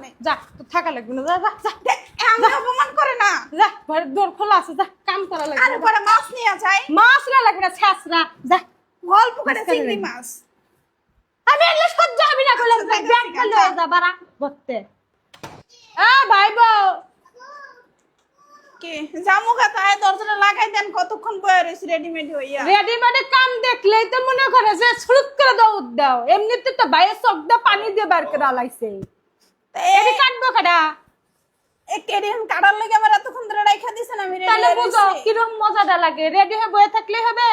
মনে যা তোর থাকা লাগবে না, যা যা যা এমন অপমান করে না। যা ঘরের দোর খোলা আছে, যা কাম করা লাগবে। আরে পরে মাছ নিয়ে যাই, মাছ না লাগবে না, ছেঁচড়া যা। অল্প করে চিংড়ি মাছ। আমি এলে সহ্য হবে না বলে আচ্ছা, যাইতাছি, ব্যাগ ফেলে যা। যা বাড়া করতে। ভাই বউ কি জামু খাতায় দরজাটা লাগাই দেন, কতক্ষণ বয়ে রইছি রেডিমেড হইয়া। রেডিমেডে কাম দেখলেই তো মনে করে যে ছুলুক করে দৌড় দাও, এমনিতে তো বাইরে চোখ দিয়ে পানি দিয়ে বার করে আলাইছে। এটি কাটবো কাটা কেডিএম কাটার লাগে আমার এতক্ষণ ধরে রাইখা দিছেন, আমি রেডি তাহলে হয়ে বুঝো রইছি। কিরকম মজাটা লাগে। রেডি হয়ে বয়ে থাকলে হবে,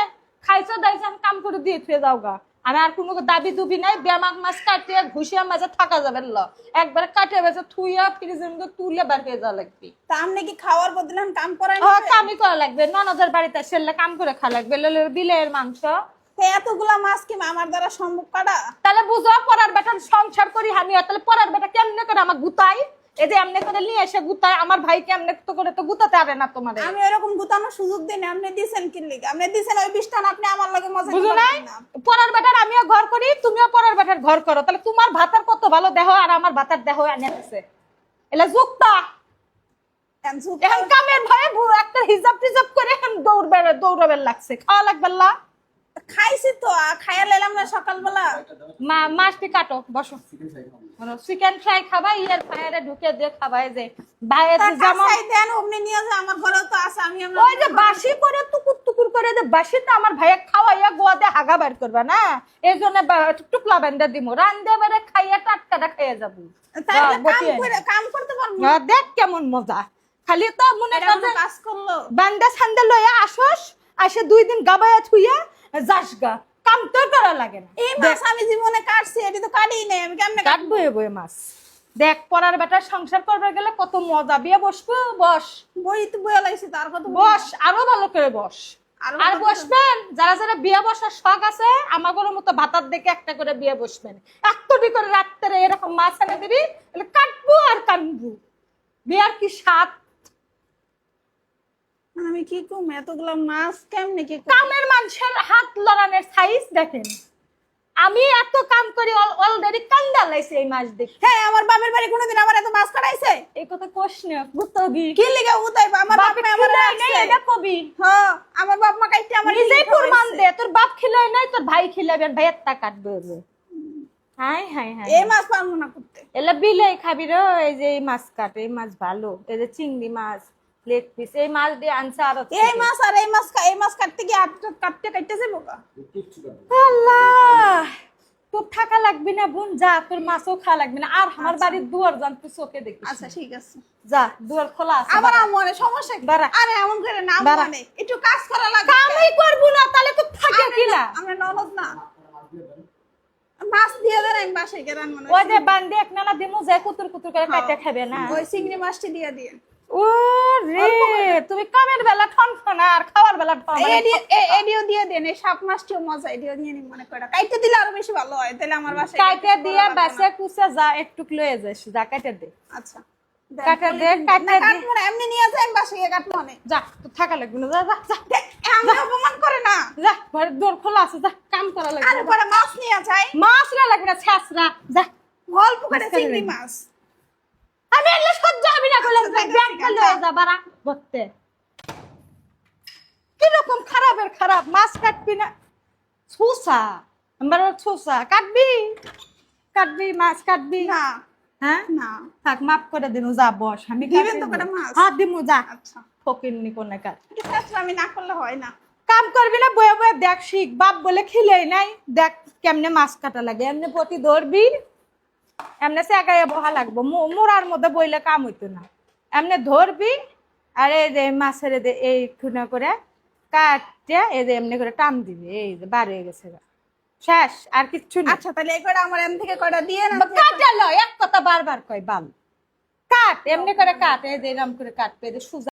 খাইছো দাইছো আমি কাম করে দিয়ে থুয়ে যাও গা। আমি আর কোনো দাবি দুবি নাই, ব্যামাক মাছ কাটিয়ে ঘুষিয়া মাঝে থাকা যাবে না, একবার কাটিয়ে বেছে থুইয়া ফ্রিজের মধ্যে তুলে বার হয়ে যাওয়া লাগবে। তা আপনি কি খাওয়ার বদলে কাম করাই ও কামই করা লাগবে, ননদের বাড়িতে সেলে কাম করে খাওয়া লাগবে, বিলের মাংস। এতগুলা মাছ কি আমার দ্বারা সম্ভব কাটা? তাহলে বুঝো পরার বেটার সংসার করি আমি, তাহলে পরার বেটা কেমনে করে আমার গুতাই, এই যে এমনি করে নিয়ে এসে গুতাই, আমার ভাই কেমনে তো করে তো গুতাতে পারে না তোমার। আমি এরকম গুতানোর সুযোগ দিই না, আপনি দিছেন কি লিগে? আপনি দিছেন ওই 20 টান, আপনি আমার লগে মজা বুঝো নাই করবেন না। পরার বেটার আমিও ঘর করি, তুমিও পরার বেটার ঘর করো, তাহলে তোমার ভাতার কত ভালো দেহ আর আমার ভাতার দেহ আনিতেছে এলা যুক্তা। এখন কামের ভয়ে একটা হিজাব টিজাব করে এখন দৌড়াবে লাগছে, খাওয়া লাগবে না। খাইছি তো, খাইয়া লাইলাম না সকালবেলা। মাছটি কাটো, বসো। চিকেন ফ্রাই খাবা, ইয়ার ফায়ারে ঢুকে দিয়ে খাবা, এই যে বাইরে যেমন দেন অমনি নিয়ে যা, আমার ঘরেও তো আছে। আমি ওই যে বাসি করে টুকুর টুকুর করে যে বাসিটা আমার ভাইয়া খাওয়াইয়া গোয়া দিয়ে হাগা বের করবে না, এই জন্য টুকলা বেন্দা দিমু, রান্দে বেড়ে খাইয়া টাটকাটা খাইয়া যাবো। কাম করতে পারবো। দেখ কেমন মজা, খালি তো মনে কাজ করলো বান্দা সান্দা লইয়া আসস, আসে 2 দিন গাবায়া থুইয়া যাস গা, কাম তো করা লাগে না। এই মাছ আমি জীবনে কাটছি, এটি তো কাটিই নাই, আমি কেমনে কাটবো বই মাছ। দেখ পরার বেটার সংসার করবে গেলে কত মজা, বিয়ে বসবো, বস বই তো বয়ে লাইছি, তার কথা বস, আরো ভালো করে বস। আর বসবেন যারা যারা বিয়ে বসার শখ আছে, আমাদের মতো ভাতার দেখে একটা করে বিয়ে বসবেন, একটুটি করে রাত্রে এরকম মাছ এনে দিবি, কাটবো আর কাটবো। বিয়ার কি স্বাদ। আমি কি কম, এতগুলা মাছ কেমনে কি কামের মানুষের হাত লড়ানোর সাইজ দেখেন, আমি এত কাম করি অলরেডি কান্দা লাইছে এই মাছ দেখে। হ্যাঁ, আমার বাপের বাড়ি কোনোদিন আমার এত মাছ কাটাইছে? এই কথা কোশ না, বুঝতবি কি লিগা উতাইবা? আমার বাপ মা আমার নাই, এটা কবি। হ্যাঁ, আমার বাপ মা কাইতে আমার নিজেই প্রমাণ দে, তোর বাপ খিলাই নাই, তোর ভাই খিলাবে, ভাইয়ের তা কাটবে। হাই হাই হাই, এই মাছ পারবো না করতে। এলা বিলাই খাবি রে, এই যে এই মাছ কাট, এই মাছ ভালো, এই যে চিংড়ি মাছ লেগ পিস, এই মাছ দিয়ে আনছে। আর এই মাছ আর এই মাছ কাটতে গিয়ে কাটতে যাবো গা। আল্লাহ, তোর থাকা লাগবে না বোন, যা তোর মাছও খাওয়া লাগবে না। আর আমার বাড়ির দুয়ার জান তুই চোখে দেখি। আচ্ছা ঠিক আছে, যা, দুয়ার খোলা আছে। আবার মনে সমস্যা কি? বাড়া। আরে এমন করে না মানে একটু কাজ করা লাগে। কামই করবো না তাহলে তো থাকে কিলা। আমরা ননদ না, মাছ দিয়ে দেন, আমি বাসায় গেলাম মনে ওই যে বান্দি এক নালা দিমু, যে কুতুর কুতুর করে কাটে খাবে না। ওই চিংড়ি মাছটি দিয়ে দিয়ে। ও রে, তুমি কামের বেলা ঠন আর খাওয়ার বেলা ঠন। এডিও দিয়ে দেন, এই সাপ মাছটিও মজা, এডিও নিয়ে নি মনে করে কাইতে দিলে আরো বেশি ভালো হয়, তাহলে আমার বাসায় কাটে দিয়ে বাসে কুচে যা একটু লয়ে যাস, যা কাটে দে। আচ্ছা কাটে দে, কাটে দে, কাটবো না, এমনি নিয়ে যাই, বাসায় গিয়ে কাটবো না। যা তো থাকা লাগবে না, যা যা যা এমন অপমান করে না। যা ঘরের দোর খোলা আছে, যা কাম করা লাগবে। আরে পরে মাছ নিয়ে যাই, মাছ না লাগবে না, ছেঁচড়া যা। অল্প করে চিংড়ি মাছ। আমি এলে সহ্য হবে না বলে ব্যাগ ফেলে যা বাড়া করতে। কিরকম খারাপের খারাপ, মাছ কাটবি না, ছুসা আমার ছুসা কাটবি, কাটবি মাছ কাটবি না হ্যাঁ না, থাক মাফ করে দিন, যা বস, আমি দিবেন তো কটা মাছ? হাত দিমু, যা। আচ্ছা, ফকিরনি কোনে কাট একটু চেষ্টা আমি না করলে হয় না। কাম করবি না, বয়ে বয়ে দেখ শিখ, বাপ বলে খিলেই নাই, দেখ কেমনে মাছ কাটা লাগে, এমনি পটি ধরবি, এমনি সেগাইয়া বহা লাগবো, মোড়ার মধ্যে বইলে কাম হইতো না, এমনি ধরবি আর এই যে মাছের এই খুনা করে কাটতে এই যে এমনি করে টান দিবি, এই যে বার হয়ে গেছে, শেষ আর কিচ্ছু না। আচ্ছা তাহলে এই কটা আমার এম থেকে কটা দিয়ে না, কাটে লয়, এক কথা বারবার কয় বাল কাট, এমনি করে কাট, এই যে এরম করে কাটবে, এই যে সুজা